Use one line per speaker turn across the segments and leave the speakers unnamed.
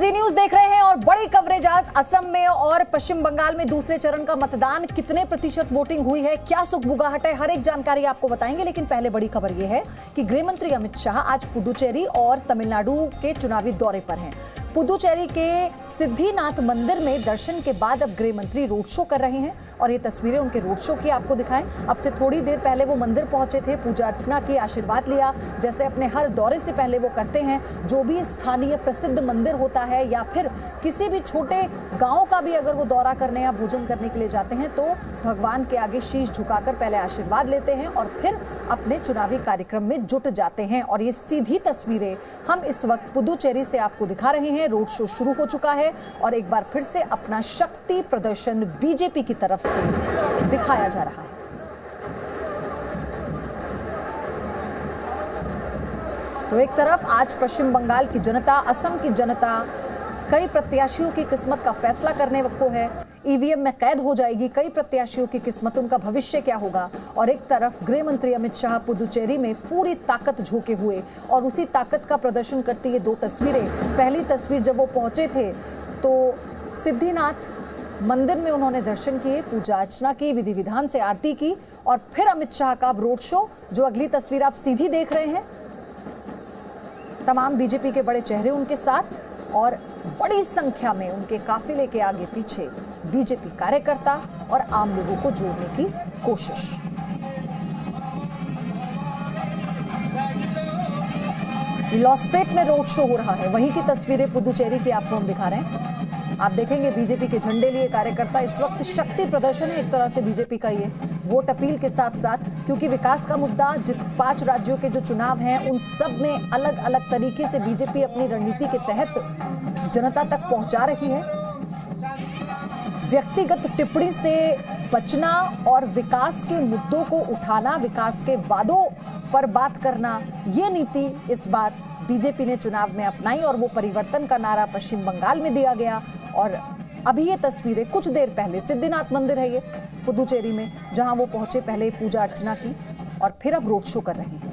जी news देख रहे हैं और बड़ी कवरेज आज असम में और पश्चिम बंगाल में दूसरे चरण का मतदान, कितने प्रतिशत वोटिंग हुई है, क्या सुखबुगाहट है, हर एक जानकारी आपको बताएंगे। लेकिन पहले बड़ी खबर यह है कि गृह मंत्री अमित शाह आज पुडुचेरी और तमिलनाडु के चुनावी दौरे पर हैं। पुडुचेरी के सिद्धिनाथ मंदिर में दर्शन के बाद अब गृह मंत्री रोड शो कर रहे हैं और ये तस्वीरें उनके रोड शो की आपको दिखाएं। अब से थोड़ी देर पहले वो मंदिर पहुंचे थे, पूजा अर्चना की, आशीर्वाद लिया, जैसे अपने हर दौरे से पहले वो करते हैं। जो भी स्थानीय प्रसिद्ध मंदिर होता है या फिर किसी भी छोटे गांव का भी अगर वो दौरा करने या भोजन करने के लिए जाते हैं तो भगवान के आगे शीश झुकाकर पहले आशीर्वाद लेते हैं और फिर अपने चुनावी कार्यक्रम में जुट जाते हैं। और ये सीधी तस्वीरें हम इस वक्त पुडुचेरी से आपको दिखा रहे हैं। रोड शो शुरू हो चुका है और एक बार फिर से अपना शक्ति प्रदर्शन बीजेपी की तरफ से दिखाया जा रहा है। तो एक तरफ आज पश्चिम बंगाल की जनता, असम की जनता, कई प्रत्याशियों की किस्मत का फैसला करने को है, ईवीएम में कैद हो जाएगी कई प्रत्याशियों की किस्मत, उनका भविष्य क्या होगा। और एक तरफ गृह मंत्री अमित शाह पुडुचेरी में पूरी ताकत झोंके हुए और उसी ताकत का प्रदर्शन करती ये दो तस्वीरें। पहली तस्वीर जब वो पहुंचे थे तो सिद्धिनाथ मंदिर में उन्होंने दर्शन किए, पूजा अर्चना की, विधि विधान से आरती की और फिर अमित शाह का रोड शो, जो अगली तस्वीर आप सीधी देख रहे हैं। तमाम बीजेपी के बड़े चेहरे उनके साथ और बड़ी संख्या में उनके काफिले के आगे पीछे बीजेपी कार्यकर्ता और आम लोगों को जोड़ने की कोशिश। लॉसपेट में रोड शो हो रहा है, वहीं की तस्वीरें पुडुचेरी की आपको हम दिखा रहे हैं। आप देखेंगे बीजेपी के झंडे लिए कार्यकर्ता, इस वक्त शक्ति प्रदर्शन है एक तरह से बीजेपी का ये वोट अपील के साथ साथ, क्योंकि विकास का मुद्दा 5 राज्यों के जो चुनाव हैं उन सब में अलग अलग तरीके से बीजेपी अपनी रणनीति के तहत जनता तक पहुंचा रही है। व्यक्तिगत टिप्पणी से बचना और विकास के मुद्दों को उठाना, विकास के वादों पर बात करना, ये नीति इस बार बीजेपी ने चुनाव में अपनाई और वो परिवर्तन का नारा पश्चिम बंगाल में दिया गया। और अभी ये तस्वीरें कुछ देर पहले, सिद्धिनाथ मंदिर है ये पुडुचेरी में, जहां वो पहुंचे, पहले पूजा अर्चना की और फिर अब रोड शो कर रहे हैं।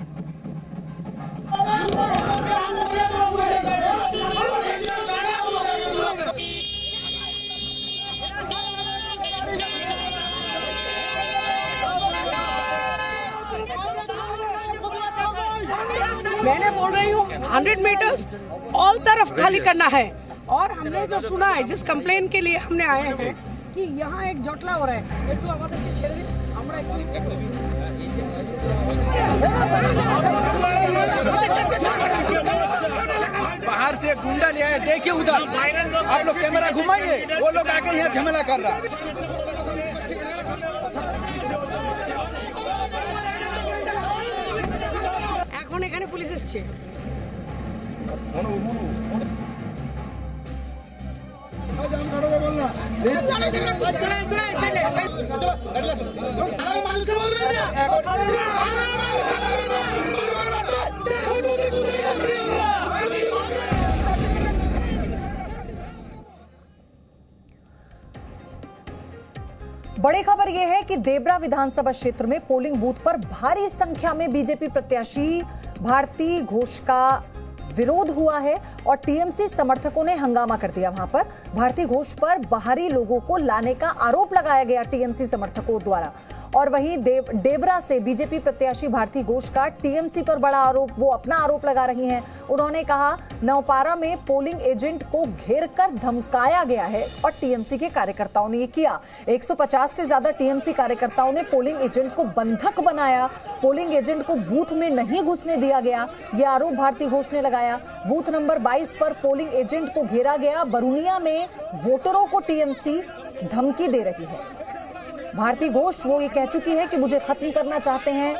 मैंने बोल रही हूँ 100 मीटर्स ऑल तरफ खाली करना है। और हमने जो सुना है, जिस कंप्लेन के लिए हमने आए हैं कि यहाँ एक जोटला हो रहा है,
बाहर से एक गुंडा ले आए, देखिए उधर, आप लोग कैमरा घुमाइए, वो लोग आके यहाँ झमेला कर रहा है।
এখন এখানে পুলিশ এসছে।
बड़ी खबर यह है कि देबरा विधानसभा क्षेत्र में पोलिंग बूथ पर भारी संख्या में बीजेपी प्रत्याशी भारती घोष का विरोध हुआ है और टीएमसी समर्थकों ने हंगामा कर दिया। वहां पर भारती घोष पर बाहरी लोगों को लाने का आरोप लगाया गया टीएमसी समर्थकों द्वारा। और वहीं देबरा से बीजेपी प्रत्याशी भारती घोष का टीएमसी पर बड़ा आरोप, वो अपना आरोप लगा रही हैं। उन्होंने कहा नवपारा में पोलिंग एजेंट को घेरकर धमकाया गया है और टीएमसी के कार्यकर्ताओं ने ये किया। 150 से ज्यादा टीएमसी कार्यकर्ताओं ने पोलिंग एजेंट को बंधक बनाया, पोलिंग एजेंट को बूथ में नहीं घुसने दिया गया, ये आरोप भारती घोष ने लगाया। बूथ नंबर 22 पर पोलिंग एजेंट को घेरा गया। बरुनिया में वोटरों को टीएमसी धमकी दे रही है। भारती घोष वो ये कह चुकी है कि मुझे खत्म करना चाहते हैं,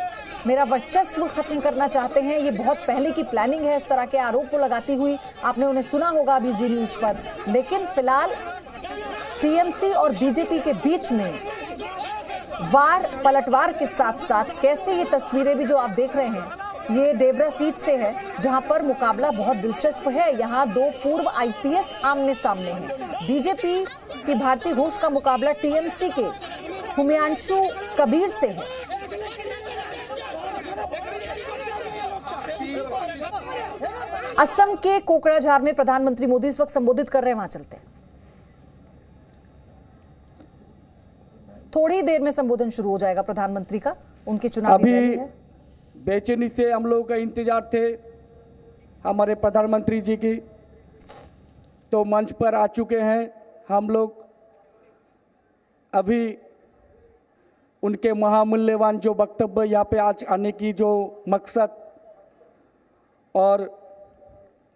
मेरा वर्चस्व खत्म करना चाहते हैं, ये बहुत पहले की प्लानिंग है। इस तरह के आरोप को लगाती हुई आपने उन्हें सुना होगा अभी जी न्यूज पर। लेकिन फिलहाल टीएमसी और बीजेपी के बीच में वार पलटवार के साथ साथ कैसे ये तस्वीरें भी जो आप देख रहे हैं, ये देबरा सीट से है जहां पर मुकाबला बहुत दिलचस्प है। यहां दो पूर्व आईपीएस आमने सामने हैं। बीजेपी की भारती घोष का मुकाबला टीएमसी के हुमायूं कबीर से है। असम के कोकराझार में प्रधानमंत्री मोदी इस वक्त संबोधित कर रहे हैं, वहां चलते हैं। थोड़ी देर में संबोधन शुरू हो जाएगा प्रधानमंत्री का, उनकी चुनावी रैली है।
बेचैनी से हम लोगों का इंतजार थे हमारे प्रधानमंत्री जी की, तो मंच पर आ चुके हैं हम लोग। अभी उनके महामूल्यवान जो वक्तव्य यहाँ पे आज आने की जो मकसद और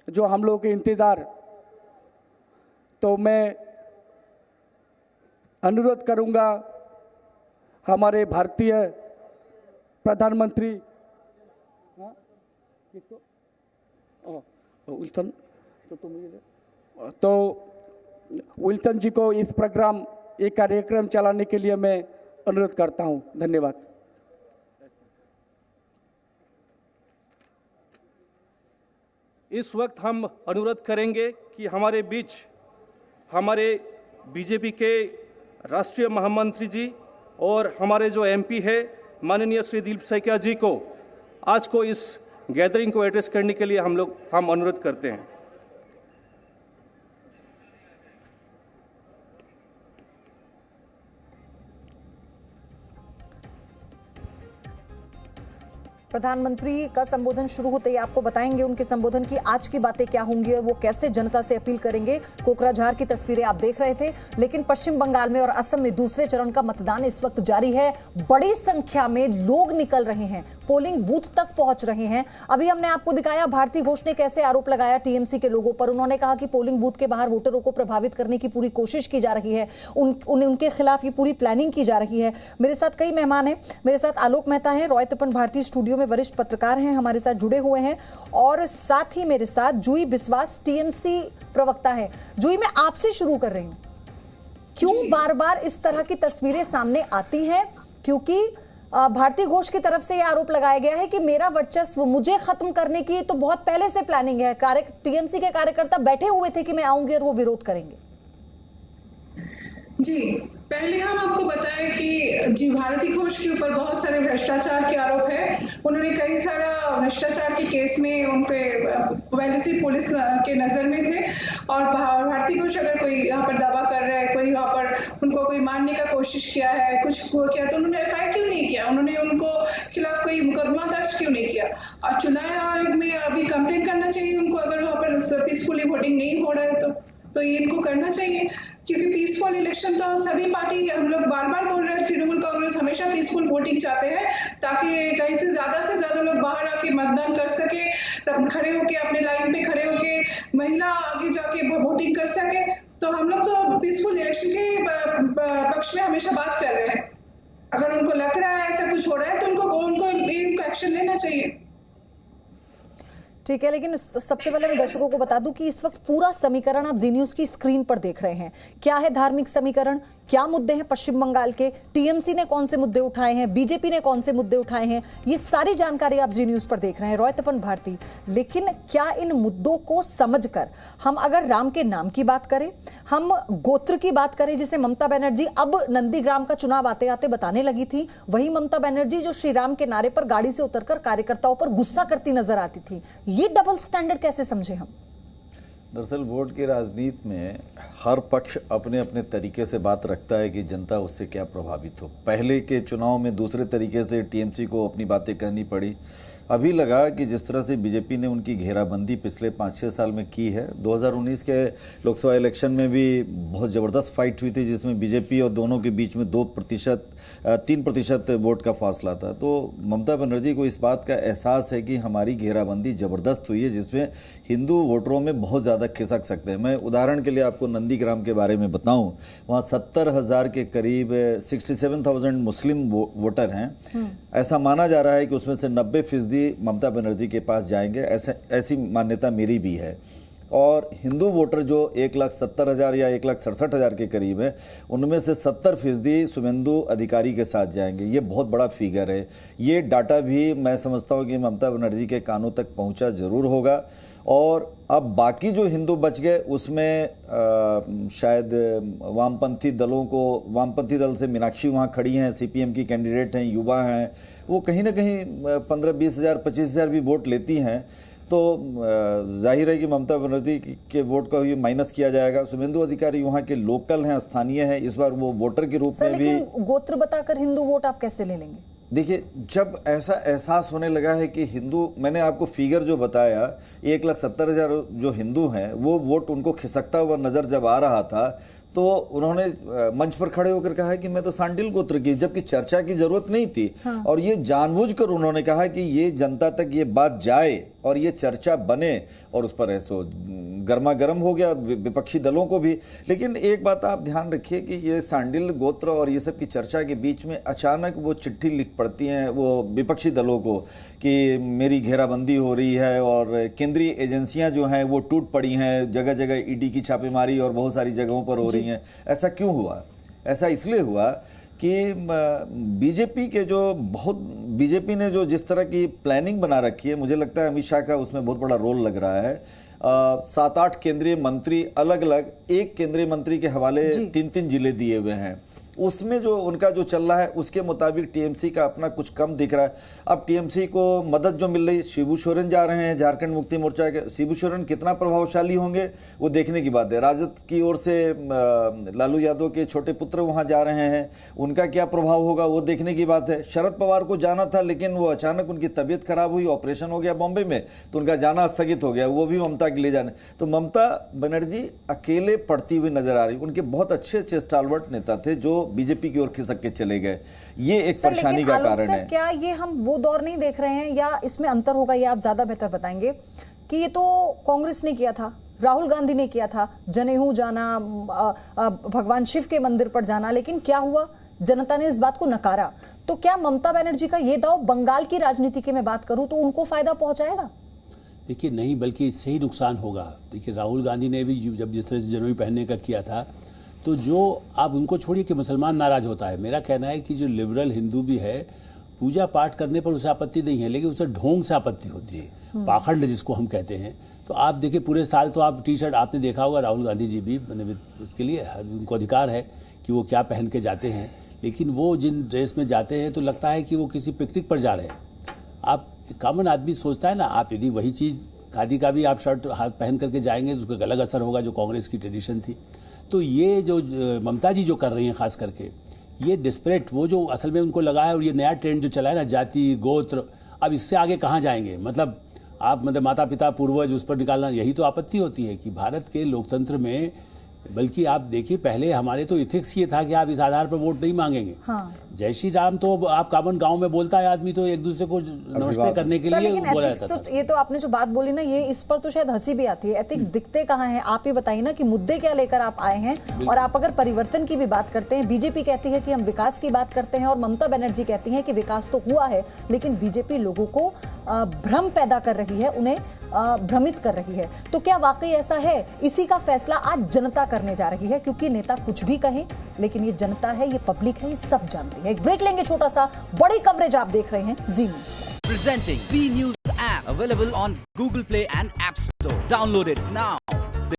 जो हम लोगों के इंतज़ार, तो मैं अनुरोध करूँगा हमारे भारतीय प्रधानमंत्री किसको विल्सन तो विल्सन जी को इस प्रोग्राम ये कार्यक्रम चलाने के लिए मैं अनुरोध करता हूँ। धन्यवाद।
इस वक्त हम अनुरोध करेंगे कि हमारे बीच हमारे बीजेपी के राष्ट्रीय महामंत्री जी और हमारे जो एमपी है माननीय श्री दिलीप सैकिया जी को आज को इस गैदरिंग को एड्रेस करने के लिए हम अनुरोध करते हैं।
प्रधानमंत्री का संबोधन शुरू होते ही आपको बताएंगे उनके संबोधन की आज की बातें क्या होंगी और वो कैसे जनता से अपील करेंगे। कोकराझार की तस्वीरें आप देख रहे थे, लेकिन पश्चिम बंगाल में और असम में दूसरे चरण का मतदान इस वक्त जारी है। बड़ी संख्या में लोग निकल रहे हैं, पोलिंग बूथ तक पहुंच रहे हैं। अभी हमने आपको दिखाया भारती घोष ने कैसे आरोप लगाया टीएमसी के लोगों पर। उन्होंने कहा कि पोलिंग बूथ के बाहर वोटरों को प्रभावित करने की पूरी कोशिश की जा रही है, उनके खिलाफ ये पूरी प्लानिंग की जा रही है। मेरे साथ कई मेहमान हैं, मेरे साथ आलोक मेहता हैं, रॉय तपन भारती स्टूडियो में वरिष्ठ पत्रकार हैं, हमारे साथ जुड़े हुए हैं, और साथ ही मेरे साथ जूही बिस्वास टीएमसी प्रवक्ता है। जूही, मैं आपसे शुरू कर रही हूं, क्यों बार बार इस तरह की तस्वीरें सामने आती हैं? क्योंकि भारती घोष की तरफ से यह आरोप लगाया गया है कि मेरा वर्चस्व, मुझे खत्म करने की तो बहुत पहले से प्लानिंग है। टीएमसी के कार्यकर्ता बैठे हुए थे कि मैं आऊंगी और वो विरोध करेंगे।
जी, पहले हम आपको बताएं कि जी भारती घोष के ऊपर बहुत सारे भ्रष्टाचार के आरोप है। उन्होंने कई सारा भ्रष्टाचार के केस में उनके पहले से पुलिस के नजर में थे, और भारती घोष अगर कोई यहाँ पर दावा कर रहा है, कोई यहाँ पर उनको कोई मारने का कोशिश किया है, कुछ किया, तो उन्होंने एफआईआर क्यों नहीं किया? उन्होंने उनको खिलाफ कोई मुकदमा दर्ज क्यों नहीं किया? और चुनाव आयोग में अभी कंप्लेंट करना चाहिए उनको, अगर वहाँ पर पीसफुली वोटिंग नहीं हो रहा है तो ये इनको करना चाहिए, क्योंकि पीसफुल इलेक्शन तो सभी पार्टी, हम लोग बार बार बोल रहे हैं, तृणमूल कांग्रेस हमेशा पीसफुल वोटिंग चाहते हैं ताकि कहीं से ज्यादा लोग बाहर आके मतदान कर सके, खड़े होके अपने लाइन पे खड़े होके महिला आगे जाके वोटिंग कर सके। तो हम लोग तो पीसफुल इलेक्शन के पक्ष में हमेशा बात कर रहे हैं। अगर उनको लग रहा है ऐसा कुछ हो रहा है तो उनको एक्शन लेना चाहिए।
ठीक है, लेकिन सबसे पहले मैं दर्शकों को बता दूं कि इस वक्त पूरा समीकरण आप जी न्यूज की स्क्रीन पर देख रहे हैं। क्या है धार्मिक समीकरण, क्या मुद्दे हैं पश्चिम बंगाल के, टीएमसी ने कौन से मुद्दे उठाए हैं, बीजेपी ने कौन से मुद्दे उठाए हैं, ये सारी जानकारी आप जी न्यूज पर देख रहे हैं। रॉय तपन भारती, लेकिन क्या इन मुद्दों को समझकर हम अगर राम के नाम की बात करें, हम गोत्र की बात करें, जिसे ममता बनर्जी अब नंदीग्राम का चुनाव आते आते बताने लगी थी, वही ममता बनर्जी जो श्री राम के नारे पर गाड़ी से उतरकर कार्यकर्ताओं पर गुस्सा करती नजर आती थी, ये डबल स्टैंडर्ड कैसे समझे हम?
दरअसल वोट की राजनीति में हर पक्ष अपने अपने तरीके से बात रखता है कि जनता उससे क्या प्रभावित हो। पहले के चुनाव में दूसरे तरीके से टीएमसी को अपनी बातें कहनी पड़ी। अभी लगा कि जिस तरह से बीजेपी ने उनकी घेराबंदी पिछले 5-6 साल में की है, 2019 के लोकसभा इलेक्शन में भी बहुत ज़बरदस्त फाइट हुई थी जिसमें बीजेपी और दोनों के बीच में 3% वोट का फासला था। तो ममता बनर्जी को इस बात का एहसास है कि हमारी घेराबंदी ज़बरदस्त हुई है जिसमें हिंदू वोटरों में बहुत ज़्यादा खिसक सकते हैं। मैं उदाहरण के लिए आपको नंदीग्राम के बारे में बताऊँ, वहाँ 70,000 के करीब 67,000 मुस्लिम वोटर हैं। ऐसा माना जा रहा है कि उसमें से 90% ममता बनर्जी के पास जाएंगे, ऐसी मान्यता मेरी भी है। और हिंदू वोटर जो 1,70,000 या 1,67,000 के करीब है, उनमें से 70% शुभेंदु अधिकारी के साथ जाएंगे। ये बहुत बड़ा फिगर है। ये डाटा भी मैं समझता हूँ कि ममता बनर्जी के कानों तक पहुँचा ज़रूर होगा। और अब बाकी जो हिंदू बच गए उसमें शायद वामपंथी दल से मीनाक्षी वहाँ खड़ी हैं, सीपीएम की कैंडिडेट हैं, युवा हैं, वो कहीं ना कहीं 15-20 हज़ार 25 हज़ार भी वोट लेती हैं। तो जाहिर है कि ममता बनर्जी के वोट का भी माइनस किया जाएगा। शुभेंदु अधिकारी वहाँ के लोकल हैं, स्थानीय हैं, इस बार वो वोटर के रूप में भी।
गोत्र बताकर हिंदू वोट आप कैसे ले लेंगे?
देखिए, जब ऐसा एहसास होने लगा है कि हिंदू, मैंने आपको फिगर जो बताया 1,70,000 जो हिंदू हैं वो वोट उनको खिसकता हुआ नजर जब आ रहा था, तो उन्होंने मंच पर खड़े होकर कहा कि मैं तो सांडिल गोत्र की, जबकि चर्चा की जरूरत नहीं थी। हाँ। और ये जानबूझकर उन्होंने कहा कि ये जनता तक ये बात जाए और ये चर्चा बने, और उस पर ऐसो गर्मा गर्म हो गया विपक्षी दलों को भी। लेकिन एक बात आप ध्यान रखिए कि ये सांडिल गोत्र और ये सब की चर्चा के बीच में अचानक वो चिट्ठी लिख पड़ती हैं वो विपक्षी दलों को कि मेरी घेराबंदी हो रही है और केंद्रीय एजेंसियां जो हैं वो टूट पड़ी हैं, जगह जगह ईडी की छापेमारी और बहुत सारी जगहों पर हो रही हैं। ऐसा क्यों हुआ? ऐसा इसलिए हुआ कि बीजेपी ने जो जिस तरह की प्लानिंग बना रखी है, मुझे लगता है अमित शाह का उसमें बहुत बड़ा रोल लग रहा है। 7-8 केंद्रीय मंत्री अलग अलग, एक केंद्रीय मंत्री के हवाले 3-3 जिले दिए हुए हैं। उसमें जो उनका जो चल रहा है उसके मुताबिक टीएमसी का अपना कुछ कम दिख रहा है। अब टीएमसी को मदद जो मिल रही, शिबू सोरेन जा रहे हैं झारखंड मुक्ति मोर्चा के। शिबू सोरेन कितना प्रभावशाली होंगे वो देखने की बात है। राजद की ओर से लालू यादव के छोटे पुत्र वहां जा रहे हैं, उनका क्या प्रभाव होगा वो देखने की बात है। शरद पवार को जाना था लेकिन वो अचानक उनकी तबीयत खराब हुई, ऑपरेशन हो गया बॉम्बे में, तो उनका जाना स्थगित हो गया, वो भी ममता के लिए जाने। तो ममता बनर्जी अकेले पड़ती हुई नजर आ रही। उनके बहुत अच्छे अच्छे स्टालवर्ट नेता थे जो बीजेपी की ओर खिसक के चले गए। ये एक परेशानी का कारण है।
क्या ये हम वो दौर नहीं देख रहे हैं या इसमें अंतर होगा, ये आप ज्यादा बेहतर बताएंगे कि ये तो कांग्रेस ने किया था, राहुल गांधी ने किया था, जनेऊ जाना, भगवान शिव के मंदिर पर जाना, लेकिन क्या हुआ? जनता ने इस बात को नकारा। तो क्या ममता बनर्जी का ये दाव बंगाल की राजनीति की मैं बात करूं तो उनको फायदा पहुंचाएगा?
देखिए नहीं, बल्कि इससे ही नुकसान होगा। देखिए राहुल गांधी ने भी जब जिस तरह से जनेऊ पहनने का किया था, तो जो आप उनको छोड़िए कि मुसलमान नाराज होता है। मेरा कहना है कि जो लिबरल हिंदू भी है, पूजा पाठ करने पर उसे आपत्ति नहीं है, लेकिन उसे ढोंग से आपत्ति होती है, पाखंड जिसको हम कहते हैं। तो आप देखिए पूरे साल तो आप टी शर्ट आपने देखा होगा, राहुल गांधी जी भी, उसके लिए उनको अधिकार है कि वो क्या पहन के जाते हैं, लेकिन वो जिन ड्रेस में जाते हैं तो लगता है कि वो किसी पिकनिक पर जा रहे हैं। आप कॉमन आदमी सोचता है ना, आप यदि वही चीज़ खादी का भी आप शर्ट हाथ पहन करके जाएंगे तो उसका अलग असर होगा, जो कांग्रेस की ट्रेडिशन थी। तो ये जो ममता जी जो कर रही हैं खास करके, ये डिस्परेट, वो जो असल में उनको लगा है, और ये नया ट्रेंड जो चला है ना, जाति गोत्र, अब इससे आगे कहाँ जाएंगे? मतलब आप माता पिता पूर्वज उस पर निकालना, यही तो आपत्ति होती है कि भारत के लोकतंत्र में। बल्कि आप देखिए पहले हमारे तो इथिक्स ये था कि आप इस आधार पर वोट नहीं मांगेंगे। हाँ। जय श्री राम तो आप कॉमन गांव में बोलता है आदमी, तो एक दूसरे को नमस्ते करने के लिए बोला जाता था।
ये तो आपने जो बात बोली ना, ये इस पर तो शायद हंसी भी आती है। एथिक्स दिखते कहाँ हैं? आप ये बताइए ना कि मुद्दे क्या लेकर आप आए हैं। और आप अगर परिवर्तन की भी बात करते हैं, बीजेपी कहती है कि हम विकास की बात करते हैं और ममता बनर्जी कहती है कि विकास तो हुआ है, लेकिन बीजेपी लोगों को भ्रम पैदा कर रही है, उन्हें भ्रमित कर रही है। तो क्या वाकई ऐसा है? इसी का फैसला आज जनता करने जा रही है, क्योंकि नेता कुछ भी कहें, लेकिन ये जनता है, ये पब्लिक है, ये सब जानती है। एक ब्रेक लेंगे छोटा सा, बड़ी कवरेज आप देख रहे हैं जी न्यूज़ पर।
Presenting V News app available on Google Play and App Store. Download it now.